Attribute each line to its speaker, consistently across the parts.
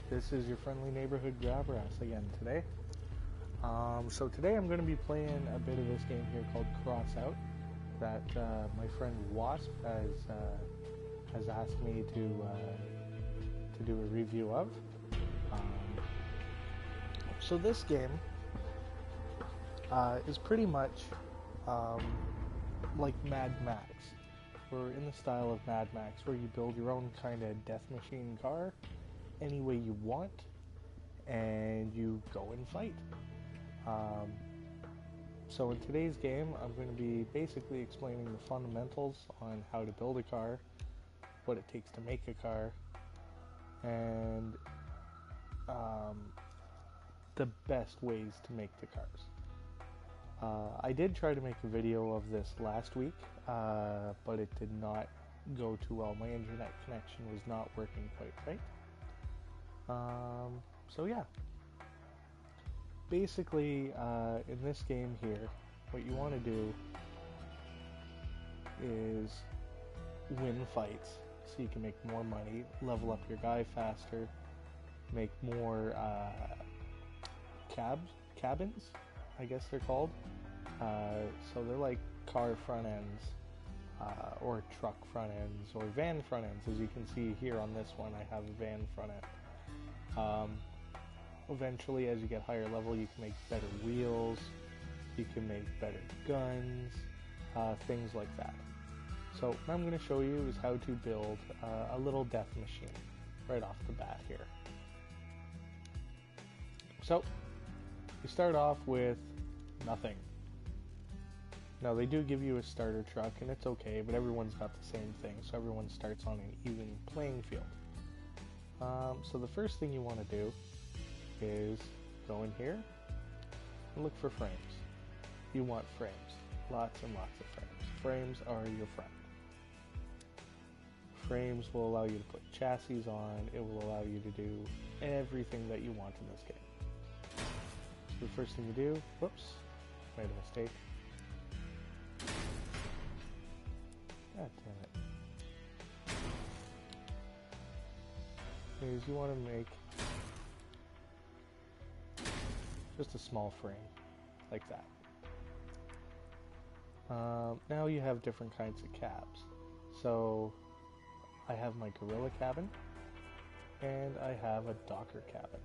Speaker 1: This is your friendly neighborhood Graberass again today. So today I'm going to be playing a bit of this game here called Crossout that my friend Wasp has asked me to do a review of. So this game is pretty much like Mad Max, or in the style of Mad Max, where you build your own kind of death machine car any way you want, and you go and fight. So in today's game, I'm going to be basically explaining the fundamentals on how to build a car, what it takes to make a car, and the best ways to make the cars. I did try to make a video of this last week, but it did not go too well. My internet connection was not working quite right. So yeah, basically in this game here, what you want to do is win fights so you can make more money, level up your guy faster, make more cabins, I guess they're called. So they're like car front ends, or truck front ends, or van front ends. As you can see here on this one, I have a van front end. Eventually, as you get higher level, you can make better wheels, you can make better guns, things like that. So what I'm going to show you is how to build a little death machine right off the bat here. So you start off with nothing. Now they do give you a starter truck, and it's okay, but everyone's got the same thing, so everyone starts on an even playing field. So the first thing you want to do is go in here and look for frames. You want frames, lots and lots of frames. Frames are your friend. Frames will allow you to put chassis on. It will allow you to do everything that you want in this game. So the first thing you do, whoops, made a mistake. God damn it. Is you want to make just a small frame like that. Now you have different kinds of cabs. So I have my gorilla cabin and I have a docker cabin.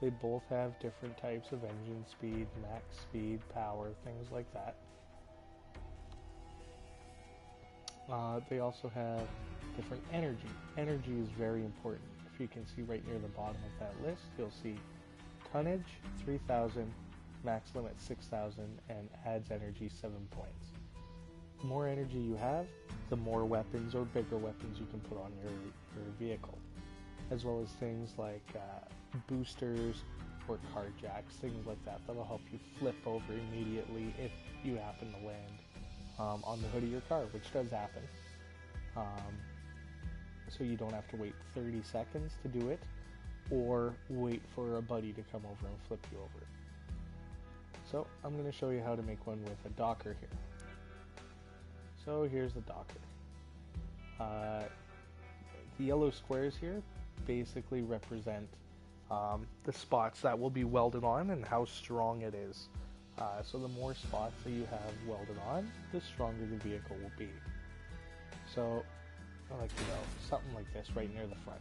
Speaker 1: They both have different types of engine speed, max speed, power, things like that. They also have different energy. Energy is very important. If you can see right near the bottom of that list, you'll see tonnage 3,000, max limit 6,000, and adds energy 7 points. The more energy you have, the more weapons or bigger weapons you can put on your vehicle, as well as things like boosters or car jacks, things like that that'll help you flip over immediately if you happen to land on the hood of your car, which does happen. So you don't have to wait 30 seconds to do it, or wait for a buddy to come over and flip you over. So I'm going to show you how to make one with a docker here. So here's the docker. The yellow squares here basically represent the spots that will be welded on and how strong it is. So the more spots that you have welded on, the stronger the vehicle will be. So I like to go something like this right near the front.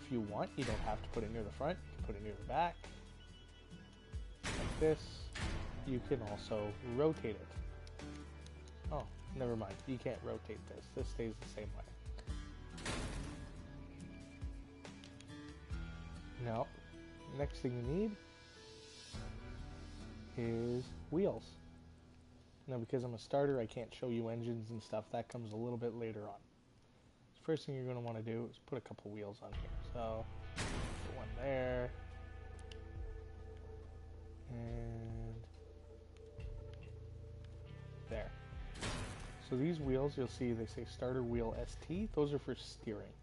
Speaker 1: If you want, you don't have to put it near the front, you can put it near the back. Like this. You can also rotate it. Oh, never mind. You can't rotate this. This stays the same way. Now, next thing you need is wheels. Now, because I'm a starter, I can't show you engines and stuff. That comes a little bit later on. So first thing you're going to want to do is put a couple wheels on here. So, put one there. And there. So these wheels, you'll see they say starter wheel ST. Those are for steering.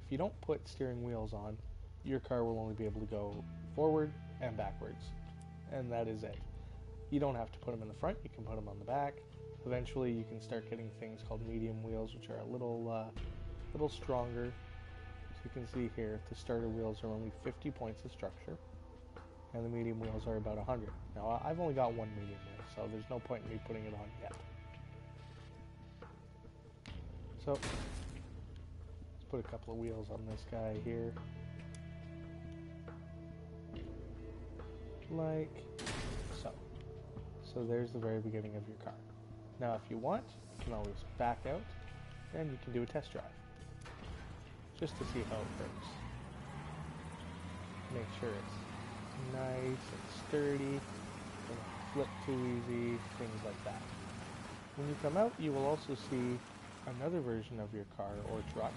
Speaker 1: If you don't put steering wheels on, your car will only be able to go forward and backwards. And that is it. You don't have to put them in the front, you can put them on the back. Eventually you can start getting things called medium wheels, which are a little stronger. you can see here, the starter wheels are only 50 points of structure, and the medium wheels are about 100. Now, I've only got one medium wheel, so there's no point in me putting it on yet. So, let's put a couple of wheels on this guy here. Like so. So there's the very beginning of your car. Now, if you want, you can always back out, and you can do a test drive, just to see how it works. Make sure it's nice and sturdy, don't flip too easy, things like that. When you come out, you will also see another version of your car or truck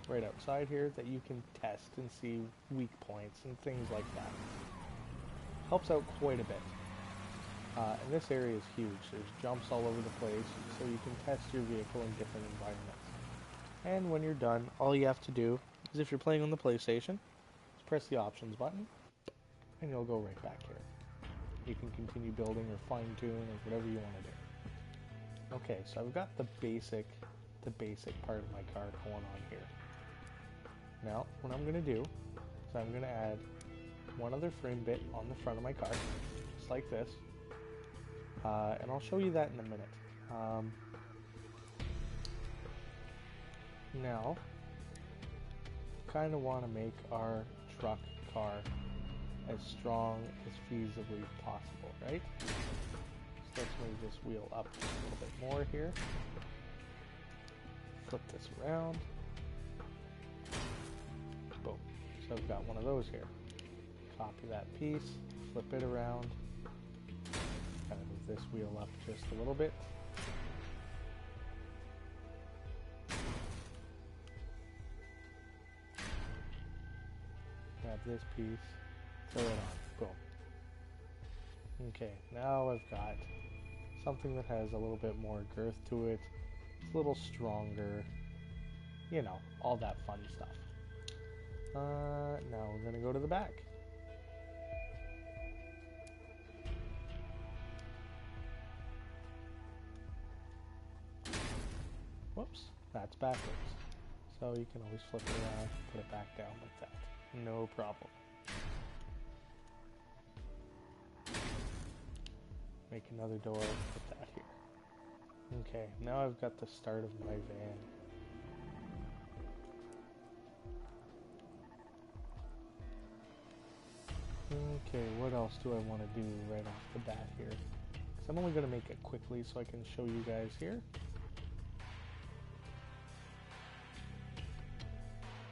Speaker 1: right outside here that you can test and see weak points and things like that. Helps out quite a bit. And this area is huge. There's jumps all over the place, so you can test your vehicle in different environments. And when you're done, all you have to do is, if you're playing on the PlayStation, just press the options button, and you'll go right back here. You can continue building or fine-tune or whatever you want to do. Okay, so I've got the basic part of my car going on here. Now, what I'm going to do is I'm going to add one other frame bit on the front of my car, just like this. And I'll show you that in a minute. Now, kind of want to make our truck car as strong as feasibly possible, right? So let's move this wheel up a little bit more here. Flip this around. Boom. So I've got one of those here. Copy that piece, flip it around, kind of move this wheel up just a little bit. Grab this piece, throw it on, boom. Okay, now I've got something that has a little bit more girth to it. It's a little stronger, you know, all that fun stuff. Now we're going to go to the back. Whoops, that's backwards. So you can always flip it around, put it back down like that. No problem. Make another door, put that here. Okay, now I've got the start of my van. Okay, what else do I want to do right off the bat here? Because I'm only going to make it quickly so I can show you guys here.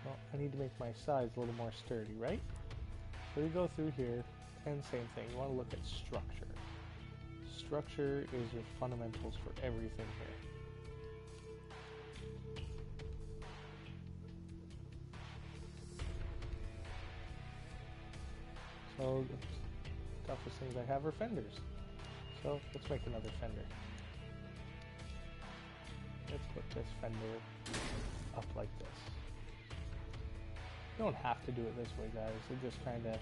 Speaker 1: Well, I need to make my sides a little more sturdy, right? So we go through here, and same thing, you want to look at structure. Structure is your fundamentals for everything here. So the toughest things I have are fenders. So let's make another fender. Let's put this fender up like this. You don't have to do it this way, guys. It just kind of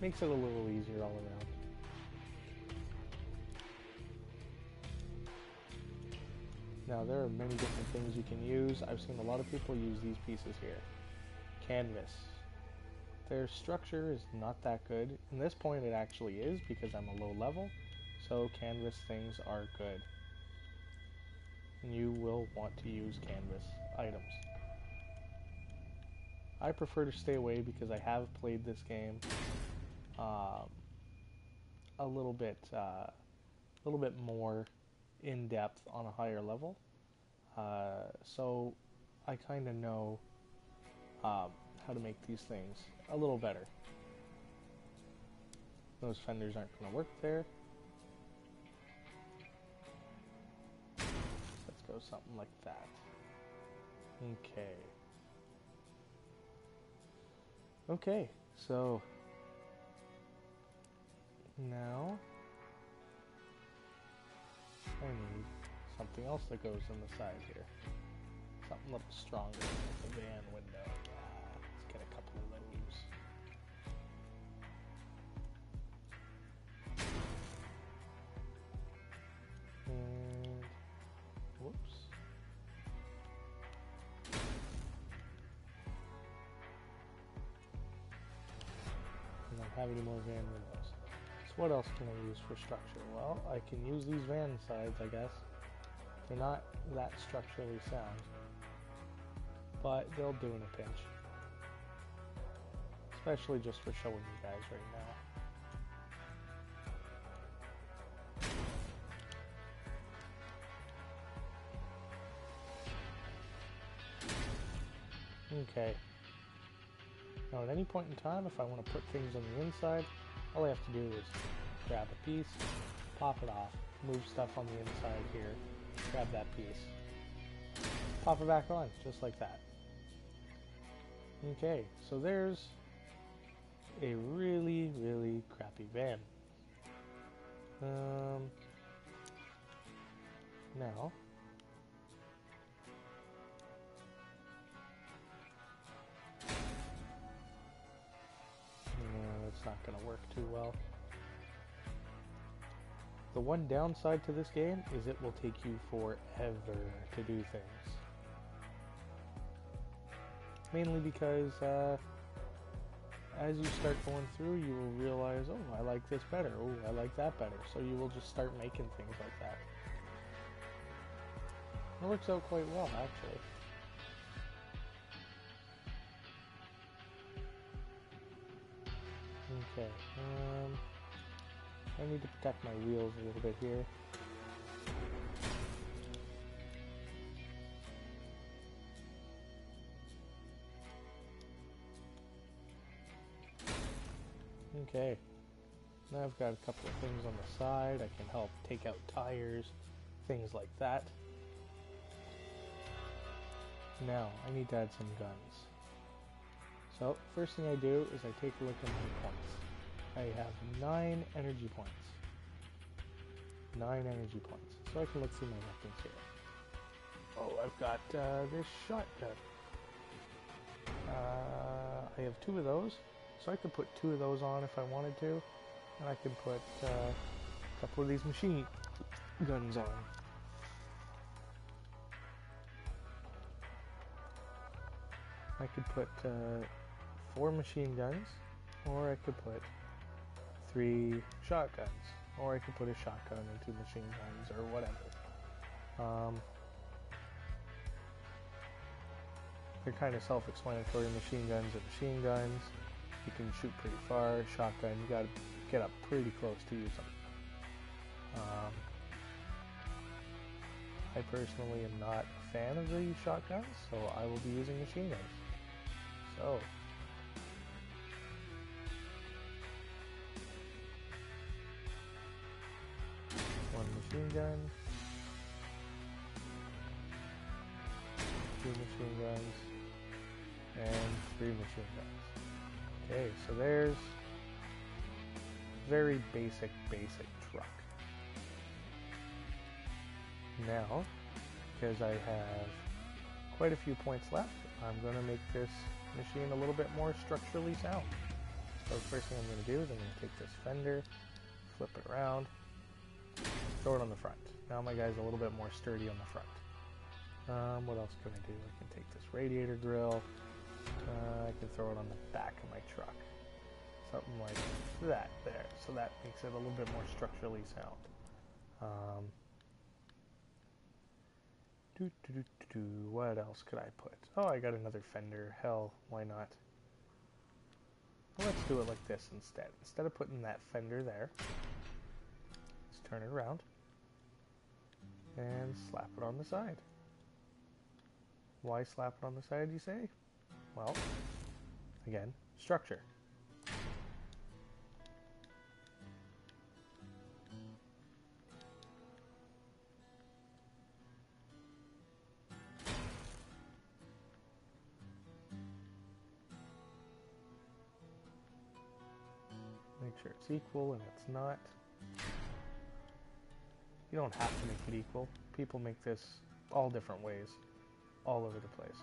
Speaker 1: makes it a little easier all around. Now there are many different things you can use. I've seen a lot of people use these pieces here. Canvas. Their structure is not that good. In this point it actually is because I'm a low level, so canvas things are good. And you will want to use canvas items. I prefer to stay away because I have played this game a little bit more in depth on a higher level, so I kind of know how to make these things a little better. Those fenders aren't going to work there. Let's go something like that. Okay. Okay, so now I need something else that goes on the side here. Something a little stronger, like the van window. Let's get a couple of those. And whoops. have any more van windows. So what else can I use for structure? Well, I can use these van sides, I guess. They're not that structurally sound, but they'll do in a pinch. Especially just for showing you guys right now. Okay. Now at any point in time, if I want to put things on the inside, all I have to do is grab a piece, pop it off, move stuff on the inside here, grab that piece, pop it back on, just like that. Okay, so there's a really, really crappy van. Now, it's not going to work too well. The one downside to this game is it will take you forever to do things. Mainly because as you start going through, you will realize, oh, I like this better, oh, I like that better. So you will just start making things like that. It works out quite well, actually. Okay, I need to protect my wheels a little bit here. Okay, now I've got a couple of things on the side. I can help take out tires, things like that. Now, I need to add some guns. So, first thing I do is I take a look at my points. I have 9 energy points. 9 energy points. So I can look through my weapons here. Oh, I've got this shotgun. I have 2 of those. So I could put 2 of those on if I wanted to. And I can put a couple of these machine guns on. I could put 4 machine guns, or I could put 3 shotguns, or I could put a shotgun and 2 machine guns, or whatever. They're kind of self-explanatory. Machine guns are machine guns. You can shoot pretty far. Shotgun, you gotta get up pretty close to use them. I personally am not a fan of the shotguns, so I will be using machine guns. So, one machine gun, 2 machine guns, and 3 machine guns. Okay, so there's very basic truck. Now, because I have quite a few points left, I'm going to make this machine a little bit more structurally sound. So the first thing I'm going to do is I'm going to take this fender, flip it around, throw it on the front. Now my guy's a little bit more sturdy on the front. What else can I do? I can take this radiator grill, I can throw it on the back of my truck. Something like that there. So that makes it a little bit more structurally sound. What else could I put? Oh, I got another fender. Hell, why not? Well, let's do it like this instead. Instead of putting that fender there, let's turn it around and slap it on the side. Why slap it on the side, you say? Well, again, structure. Make sure it's equal, and it's not. You don't have to make it equal. People make this all different ways, all over the place.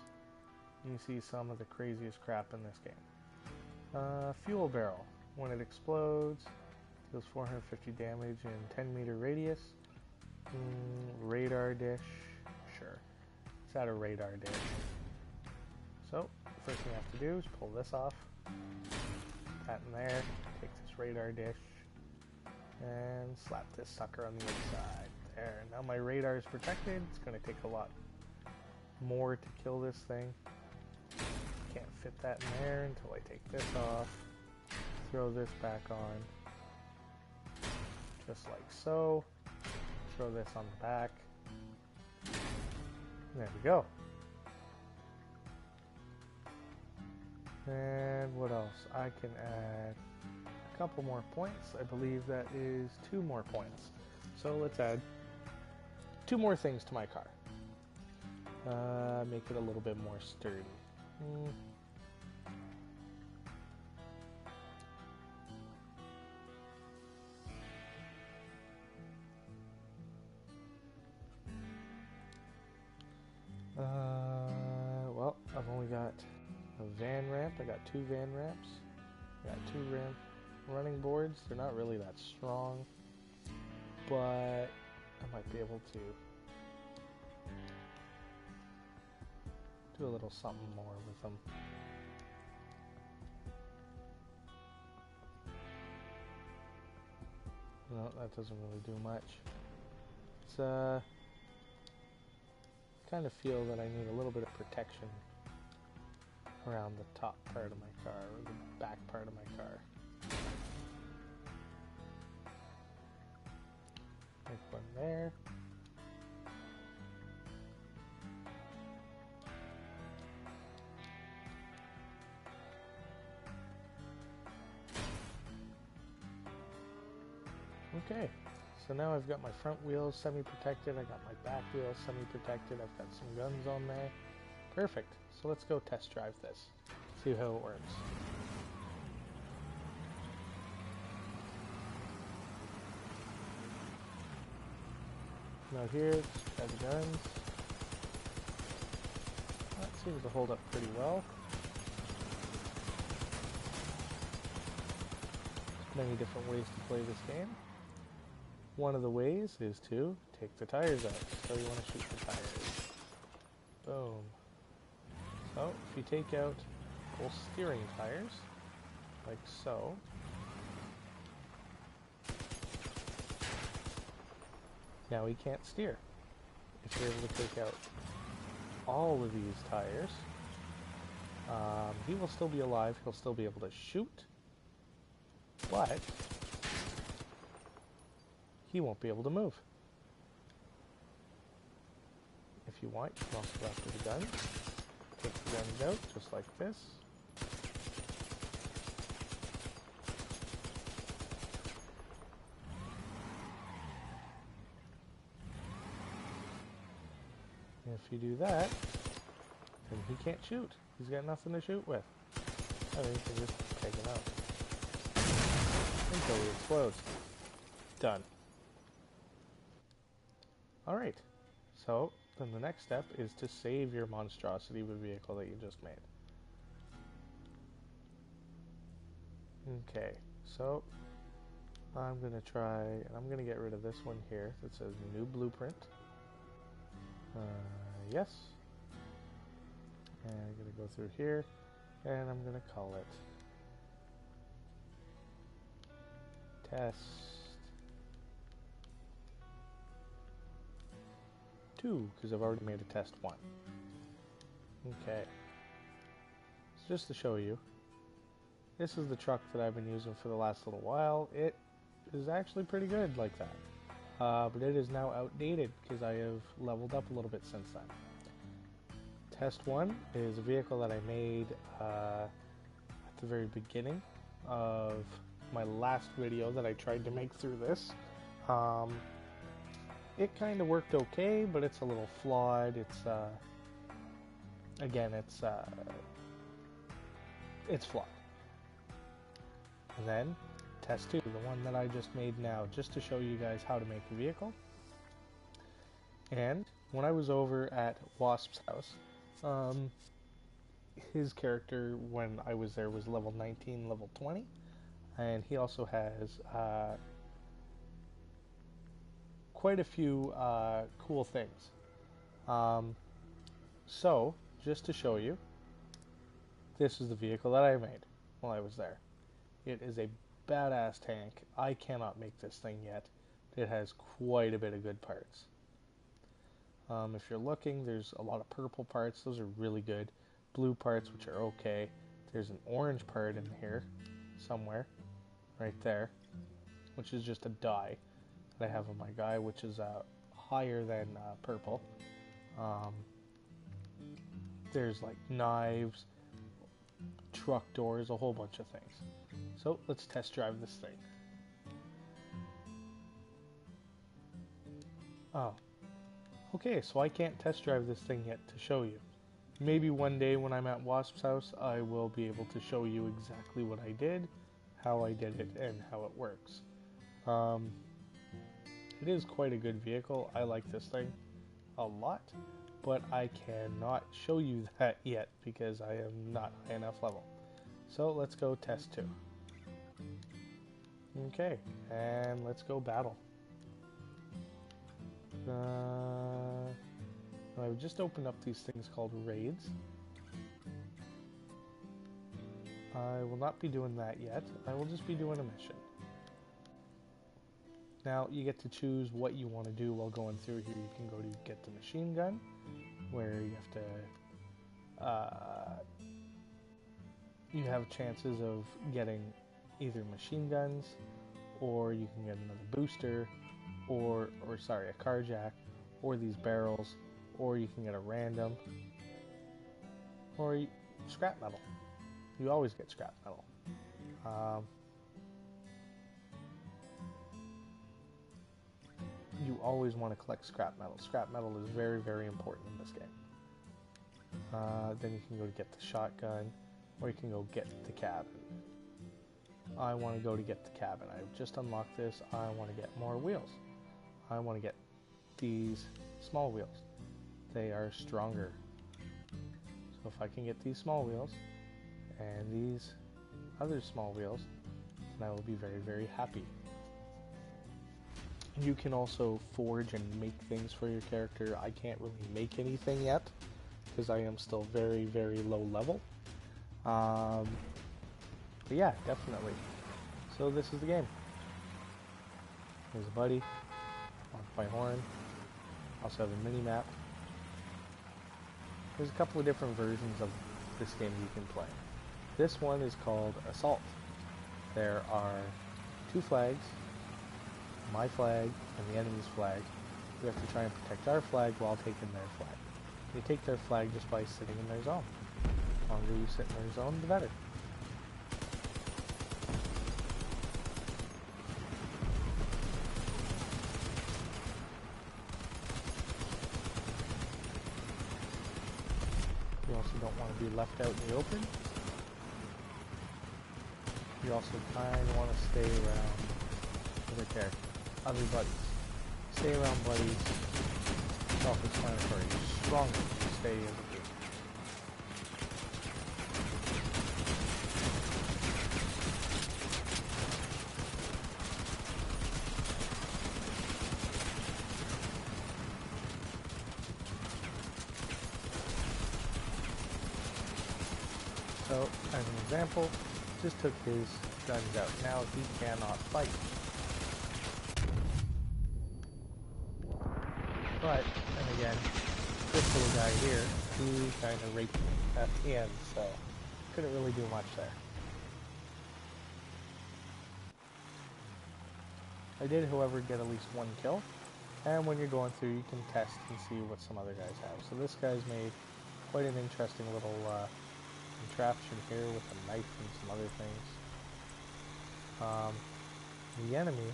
Speaker 1: You see some of the craziest crap in this game. Fuel barrel. When it explodes, deals 450 damage in 10-meter radius. Radar dish. Sure. It's at a radar dish. So, first thing I have to do is pull this off. That in there. Take radar dish and slap this sucker on the inside. There, now my radar is protected. It's going to take a lot more to kill this thing. Can't fit that in there until I take this off. Throw this back on. Just like so. Throw this on the back. There we go. And what else? I can add a couple more points. I believe that is 2 more points. So let's add 2 more things to my car. Make it a little bit more sturdy. Well, I've only got a van ramp. I got 2 van ramps. I got 2 running boards. They're not really that strong, but I might be able to do a little something more with them. No, that doesn't really do much. It's kind of feel that I need a little bit of protection around the top part of my car, or the back part of my car. Make one there. Okay, so now I've got my front wheels semi-protected, I got my back wheels semi-protected, I've got some guns on there. Perfect. So let's go test drive this, see how it works. Now here, got the guns. That seems to hold up pretty well. Many different ways to play this game. One of the ways is to take the tires out. So you want to shoot the tires. Boom. So if you take out both steering tires, like so, now he can't steer. If you're able to take out all of these tires, he will still be alive, he'll still be able to shoot, but he won't be able to move. If you want, you can also go after the guns. Take the guns out, just like this. If you do that, then he can't shoot. He's got nothing to shoot with. I mean, you can just take him out until he explodes. Done. Alright, so then the next step is to save your monstrosity of a vehicle that you just made. Okay, so I'm going to try, and I'm going to get rid of this one here that says New Blueprint. Yes. And I'm going to go through here, and I'm going to call it Test 2, because I've already made a Test 1. Okay. So just to show you, this is the truck that I've been using for the last little while. It is actually pretty good like that. But it is now outdated because I have leveled up a little bit since then. Test 1 is a vehicle that I made at the very beginning of my last video that I tried to make through this. It kind of worked okay, but it's a little flawed. It's again, it's flawed. And then Test 2, the one that I just made now, just to show you guys how to make a vehicle. And when I was over at Wasp's house, his character when I was there was level 19, level 20, and he also has quite a few cool things. So, just to show you, this is the vehicle that I made while I was there. It is a badass tank. I cannot make this thing yet. It has quite a bit of good parts. If you're looking, there's a lot of purple parts. Those are really good. Blue parts, which are okay. There's an orange part in here somewhere, right there, which is just a dye that I have on my guy, which is higher than purple. There's like knives, truck doors, a whole bunch of things. So let's test drive this thing. Oh, okay, so I can't test drive this thing yet to show you. Maybe one day when I'm at Wasp's house, I will be able to show you exactly what I did, how I did it, and how it works. It is quite a good vehicle. I like this thing a lot, but I cannot show you that yet because I am not high enough level. So let's go test 2. Okay, and let's go battle. I've just opened up these things called raids. I will not be doing that yet. I will just be doing a mission. Now, you get to choose what you want to do while going through here. You can go to get the machine gun, where you have to... you have chances of getting either machine guns, or you can get another booster, or sorry, a carjack, or these barrels, or you can get a random, or scrap metal. You always get scrap metal. You always want to collect scrap metal. Scrap metal is very, very important in this game. Then you can go to get the shotgun, or you can go get the cabin. I want to go to get the cabin. I've just unlocked this. I want to get more wheels. I want to get these small wheels. They are stronger. So if I can get these small wheels and these other small wheels, then I will be very, very happy. You can also forge and make things for your character. I can't really make anything yet because I am still very, very low level. But yeah, definitely. So this is the game. There's a buddy. On my horn. Also have a mini map. There's a couple of different versions of this game you can play. This one is called Assault. There are 2 flags, my flag and the enemy's flag. We have to try and protect our flag while taking their flag. They take their flag just by sitting in their zone. The longer you sit in their zone, the better. You also don't want to be left out in the open. You also kind of want to stay around other buddies. Stay around buddies. Self-explanatory. You're stronger if you stay in the group. So, as an example, just took his guns out. Now he cannot fight. But, and again, this little guy here, he kind of raped me at the end, so couldn't really do much there. I did, however, get at least 1 kill, and when you're going through, you can test and see what some other guys have. So this guy's made quite an interesting little contraption here with a knife and some other things. The enemy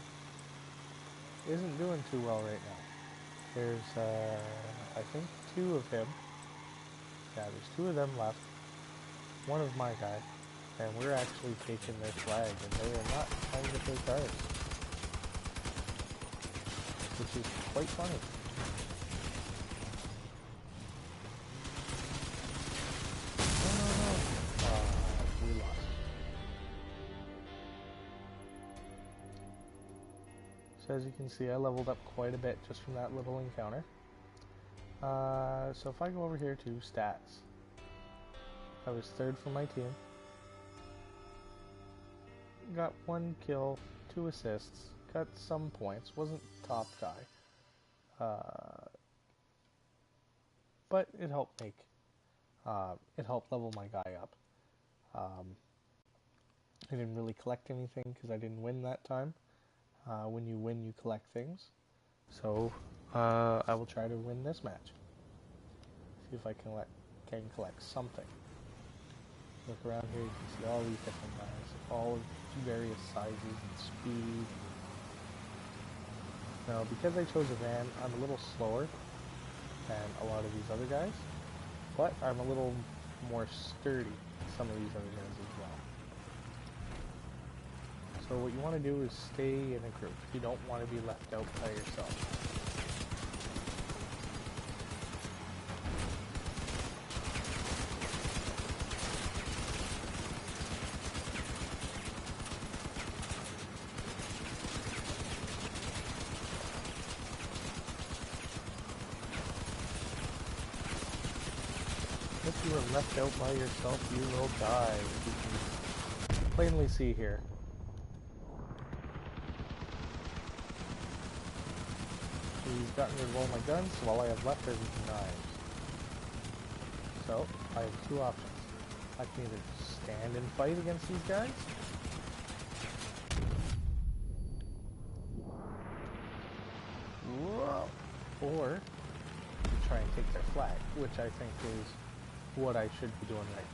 Speaker 1: isn't doing too well right now. There's, I think 2 of him. Yeah, there's 2 of them left. 1 of my guy. And we're actually taking their flag, and they are not trying to take ours. Which is quite funny. No. We lost. So as you can see, I leveled up quite a bit just from that little encounter. So if I go over here to stats, I was 3rd for my team. got 1 kill, 2 assists, got some points, wasn't top guy. But it helped it helped level my guy up. I didn't really collect anything because I didn't win that time. When you win, you collect things. So I will try to win this match. See if I can collect something. Look around here, you can see all these different guys, all of various sizes and speed. Now, because I chose a van, I'm a little slower than a lot of these other guys, but I'm a little more sturdy than some of these other guys as well. So what you want to do is stay in a group. You don't want to be left out by yourself. If you are left out by yourself, you will die. You can plainly see here. So he's gotten rid of all my guns, so all I have left are these knives. So, I have 2 options. I can either stand and fight against these guys, or try and take their flag, which I think is what I should be doing right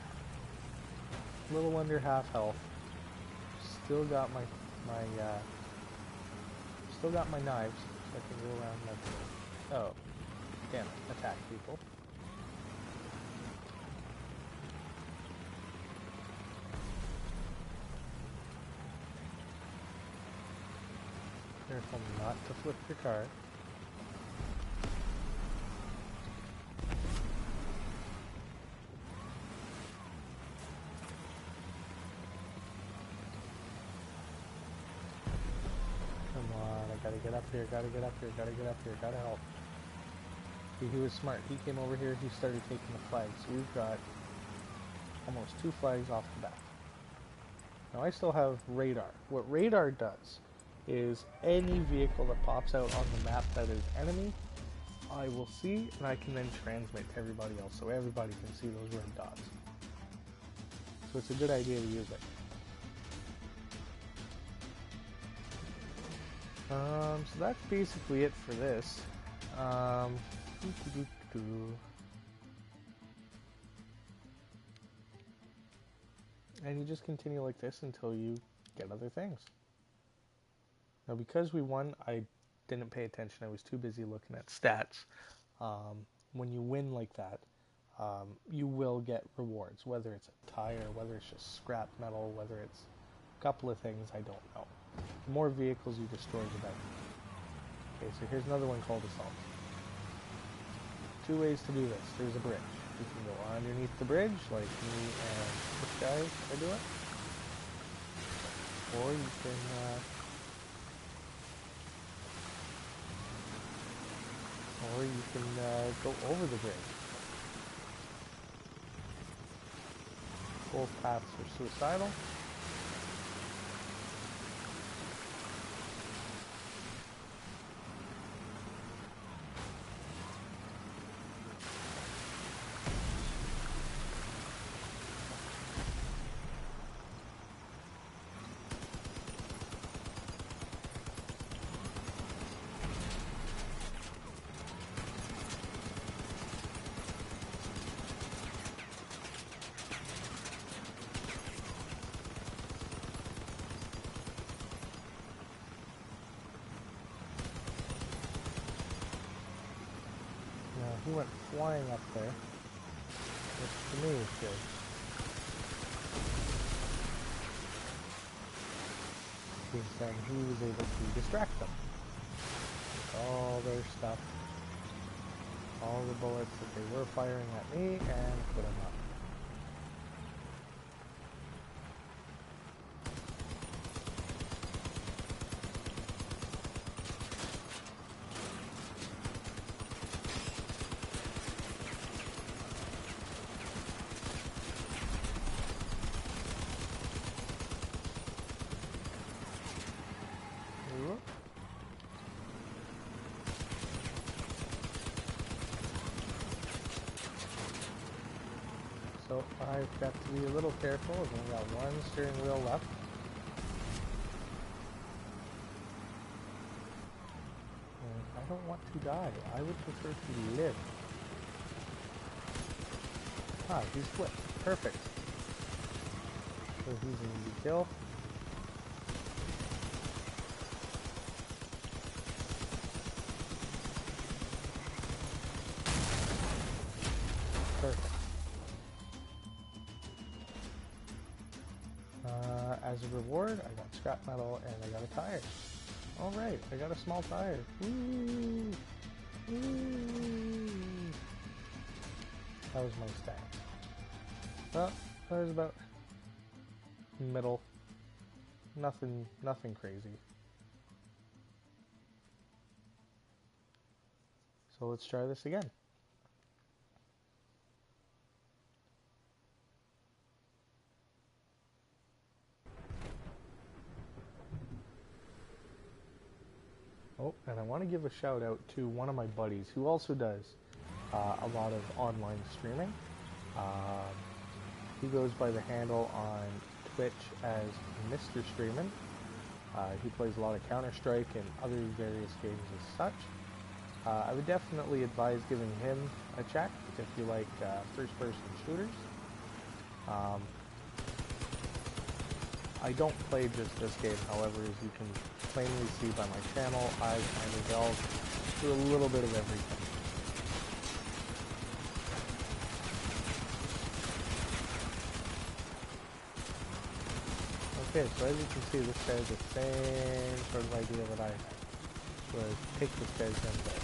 Speaker 1: now. Little under half health. Still got my knives, so I can go around and oh, damn it! Attack people. Careful not to flip your car. Gotta get up here, gotta get up here, gotta get up here, gotta help. See, he was smart. He came over here, he started taking the flags. So we've got almost 2 flags off the bat. Now I still have radar. What radar does is any vehicle that pops out on the map that is enemy, I will see, and I can then transmit to everybody else, so everybody can see those red dots. So it's a good idea to use it. So that's basically it for this. And you just continue like this until you get other things. Now, because we won, I didn't pay attention. I was too busy looking at stats. When you win like that, you will get rewards, whether it's a tire, whether it's just scrap metal, whether it's a couple of things, I don't know. The more vehicles you destroy, the better. Okay, so here's another one called Assault. 2 ways to do this. There's a bridge. You can go underneath the bridge, like me and this guy are doing. Or you can, go over the bridge. Both paths are suicidal. He went flying up there, which to me is good. Being saying he was able to distract them. All their stuff, all the bullets that they were firing at me, and put them up. I've got to be a little careful. I've only got one steering wheel left. And I don't want to die. I would prefer to live. Ah, he's flipped. Perfect. So he's an easy kill. Perfect. As a reward, I got scrap metal and I got a tire. Alright, I got a small tire. Woo! Woo! That was my stats. Well, that was about middle. Nothing crazy. So let's try this again. Oh, and I want to give a shout out to one of my buddies who also does a lot of online streaming. He goes by the handle on Twitch as Mr. Streamin'. He plays a lot of Counter-Strike and other various games as such. I would definitely advise giving him a check if you like first-person shooters. I don't play just this game, however, as you can plainly see by my channel, I kind of delve through a little bit of everything. Okay, so as you can see, this guy has the same sort of idea that I had, was take this guy's gun back.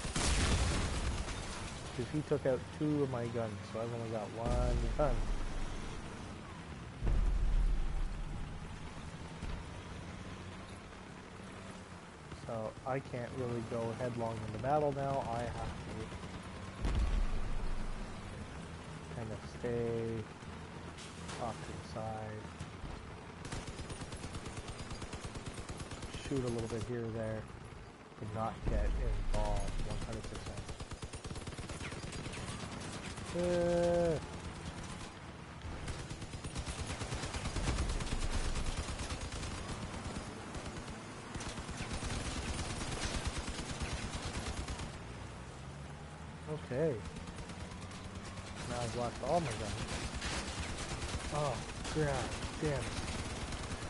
Speaker 1: Because he took out 2 of my guns, so I've only got 1 gun. So I can't really go headlong into battle now. I have to kind of stay off to the side, shoot a little bit here or there, but not get involved 100%. Okay. Now I've lost all my guns. Oh, god damn it.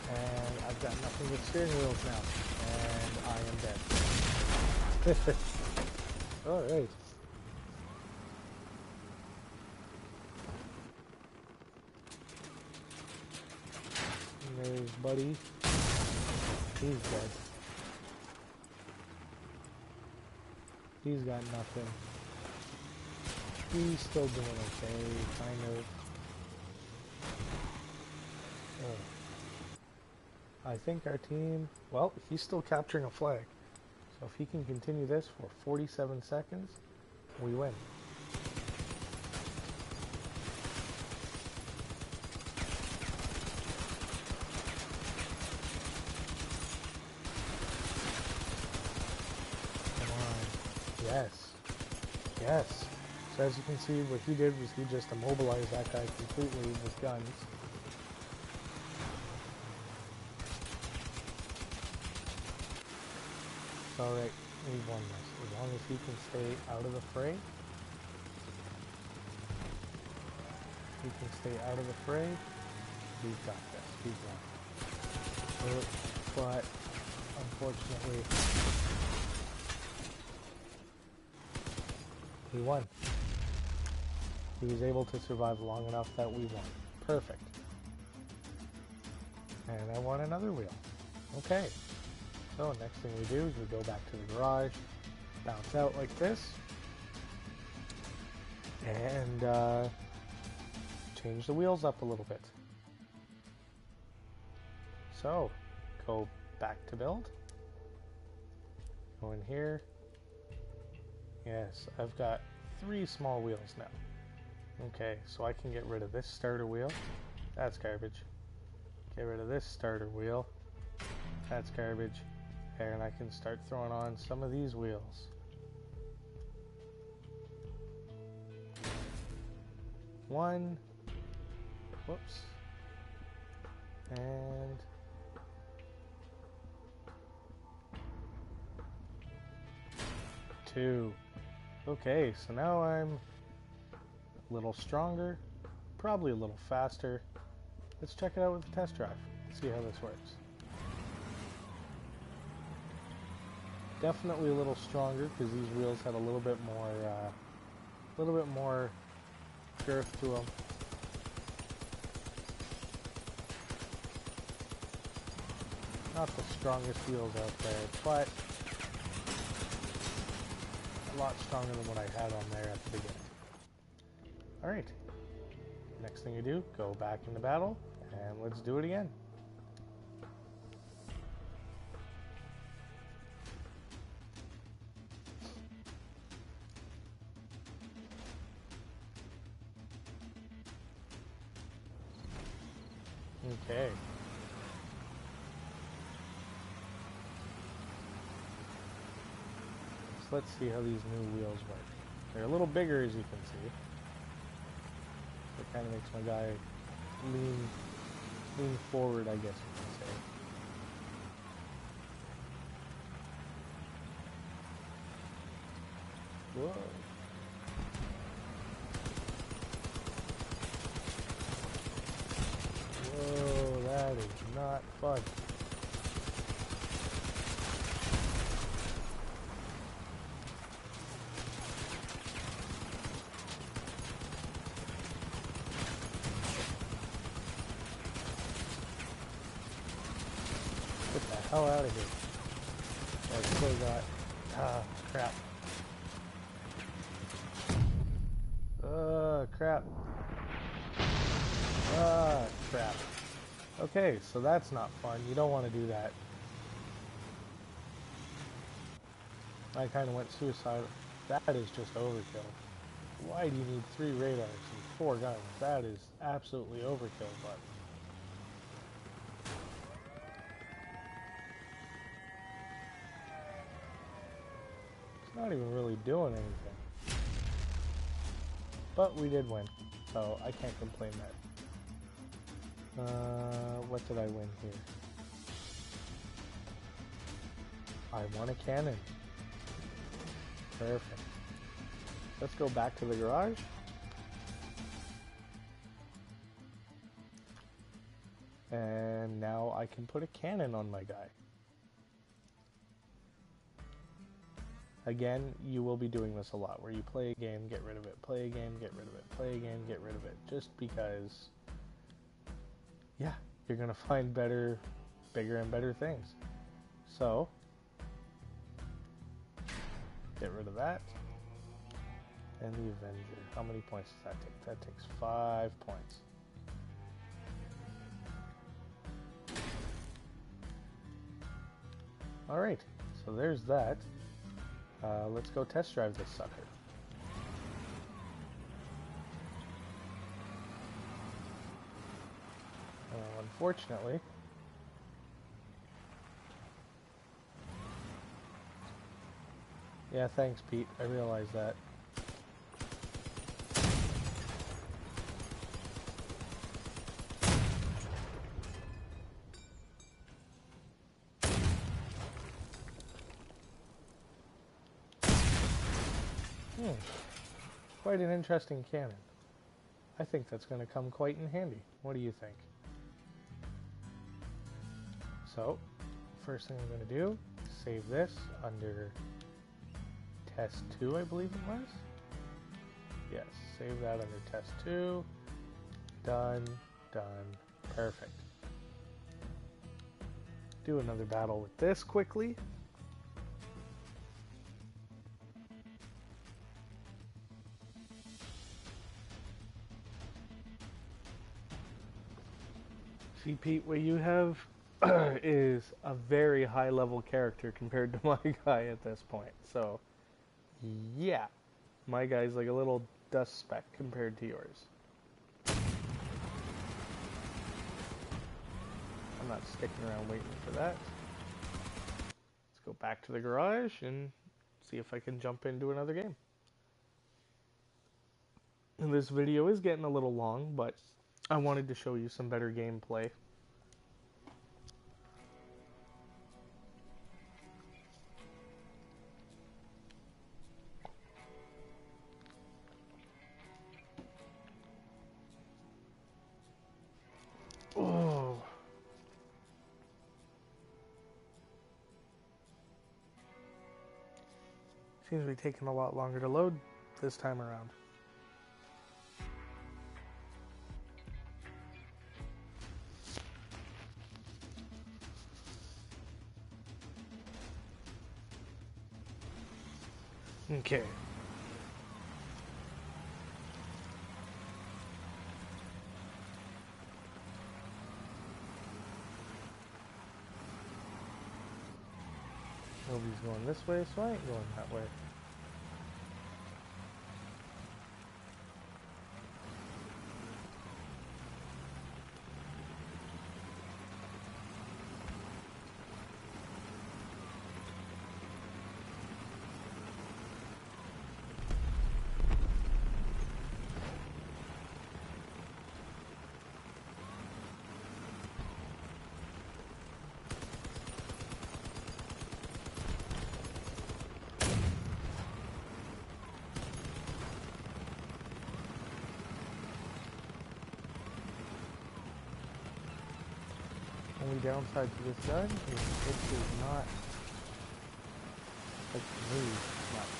Speaker 1: And I've got nothing but steering wheels now. And I am dead. Alright. There's Buddy. He's dead. He's got nothing. He's still doing okay, kind of. I think our team, well, he's still capturing a flag. So if he can continue this for 47 seconds, we win. Come on. Yes. Yes. So as you can see, what he did was he just immobilized that guy completely with guns. Alright, we won this. As long as he can stay out of the fray. He can stay out of the fray. We've got this. We've got it. But, unfortunately, we won. He was able to survive long enough that we won. Perfect. And I won another wheel. Okay. So next thing we do is we go back to the garage, bounce out like this, and change the wheels up a little bit. So, go back to build, go in here. Yes, I've got 3 small wheels now. Okay, so I can get rid of this starter wheel. That's garbage. Get rid of this starter wheel. That's garbage. And I can start throwing on some of these wheels. One, Whoops. And two. Okay, so now I'm a little stronger, probably a little faster. Let's check it out with the test drive. See how this works. Definitely a little stronger because these wheels had a little bit more girth to them. Not the strongest wheels out there, but a lot stronger than what I had on there at the beginning. Alright, next thing you do, go back into battle, and let's do it again. Okay. So let's see how these new wheels work. They're a little bigger, as you can see. So it kind of makes my guy lean forward, I guess you can say. Whoa. Whoa, that is not fun. Get the hell out of here. I still got... Ah, crap. Crap. Ah, crap. Okay, so that's not fun. You don't want to do that. I kind of went suicidal. That is just overkill. Why do you need 3 radars and 4 guns? That is absolutely overkill, but... It's not even really doing anything. But we did win, so I can't complain there. What did I win here? I won a cannon. Perfect. Let's go back to the garage. And now I can put a cannon on my guy. Again, you will be doing this a lot, where you play a game, get rid of it, play a game, get rid of it, play a game, get rid of it, just because, yeah, you're going to find better, bigger and better things. So, get rid of that. And the Avenger. How many points does that take? That takes 5 points. Alright, so there's that. Let's go test drive this sucker. Unfortunately, yeah, thanks, Pete. I realize that. Quite an interesting cannon. I think that's going to come quite in handy. What do you think? So, first thing I'm going to do, save this under test 2, I believe it was. Yes, save that under test 2. Done, done, perfect. Do another battle with this quickly. See, Pete, what you have is a very high level character compared to my guy at this point. So, yeah, my guy's like a little dust speck compared to yours. I'm not sticking around waiting for that. Let's go back to the garage and see if I can jump into another game. And this video is getting a little long, but I wanted to show you some better gameplay. Oh. Seems to be taking a lot longer to load this time around. Okay. Nobody's going this way, so I ain't going that way. Only downside to this gun is it does not like to move much.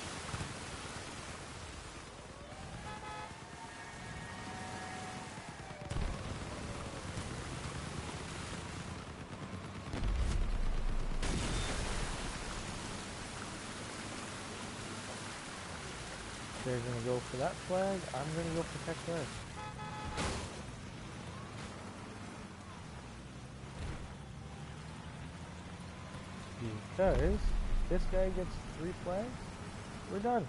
Speaker 1: They're gonna go for that flag, I'm gonna go protect theirs. Because this guy gets 3 flags, we're done.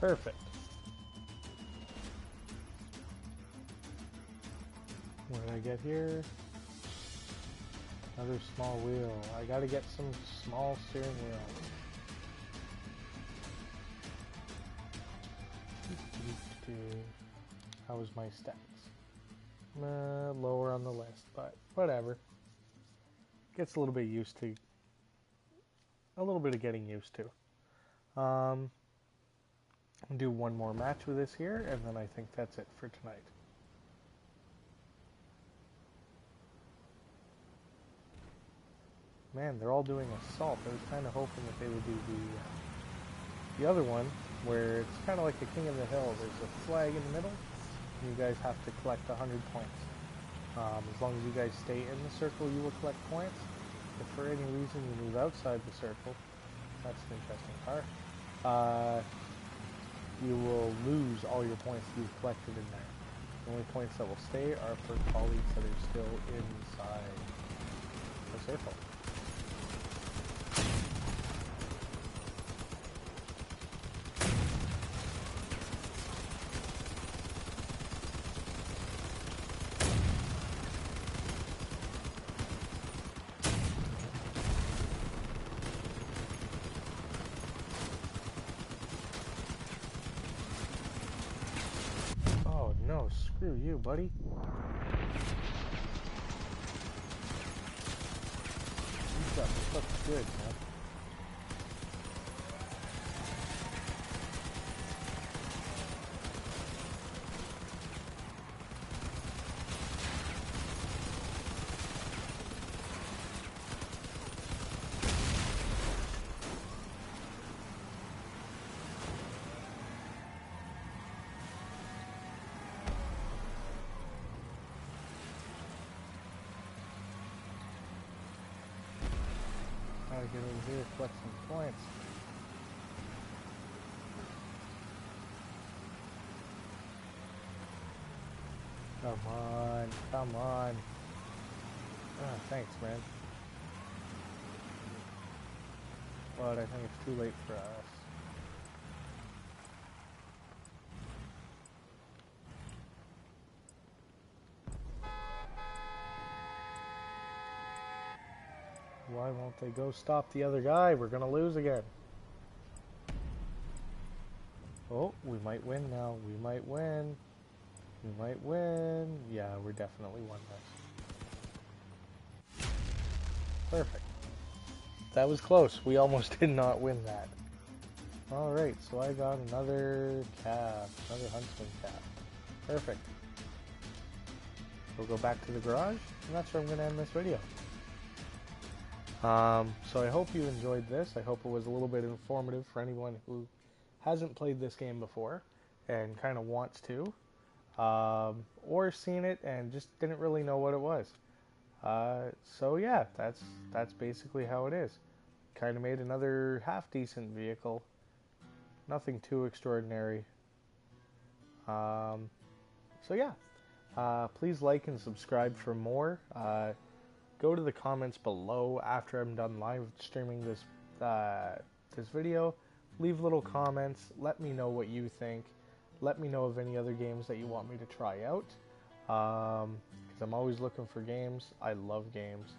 Speaker 1: Perfect. What did I get here? Another small wheel. I gotta get some small steering wheel. How was my stats? Lower on the list, but whatever. Gets a little bit used to. A little bit of getting used to. Do one more match with this here, and then I think that's it for tonight. Man, they're all doing assault. I was kind of hoping that they would do the other one, where it's kind of like the King of the Hill. There's a flag in the middle, and you guys have to collect 100 points. As long as you guys stay in the circle, you will collect points. If for any reason you move outside the circle, that's an interesting part. You will lose all your points you've collected in there. The only points that will stay are for colleagues that are still inside the circle. No, screw you, buddy. You got me cooked good, man. Get over here, collect some points. Come on, come on. Ah, thanks, man. But I think it's too late for us. Why won't they go stop the other guy? We're gonna lose again. Oh, we might win now. We might win. We might win. Yeah, we're definitely won this. Perfect. That was close. We almost did not win that. Alright, so I got another calf. Another huntsman calf. Perfect. We'll go back to the garage, and that's where I'm going to end this video. So I hope you enjoyed this. I hope it was a little bit informative for anyone who hasn't played this game before and kind of wants to, or seen it and just didn't really know what it was. So yeah, that's basically how it is. Kind of made another half decent vehicle. Nothing too extraordinary. So yeah, please like and subscribe for more. Go to the comments below after I'm done live streaming this this video. Leave little comments. Let me know what you think. Let me know of any other games that you want me to try out. Because I'm always looking for games. I love games.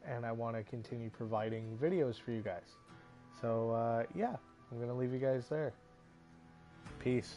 Speaker 1: And I want to continue providing videos for you guys. So yeah, I'm going to leave you guys there. Peace.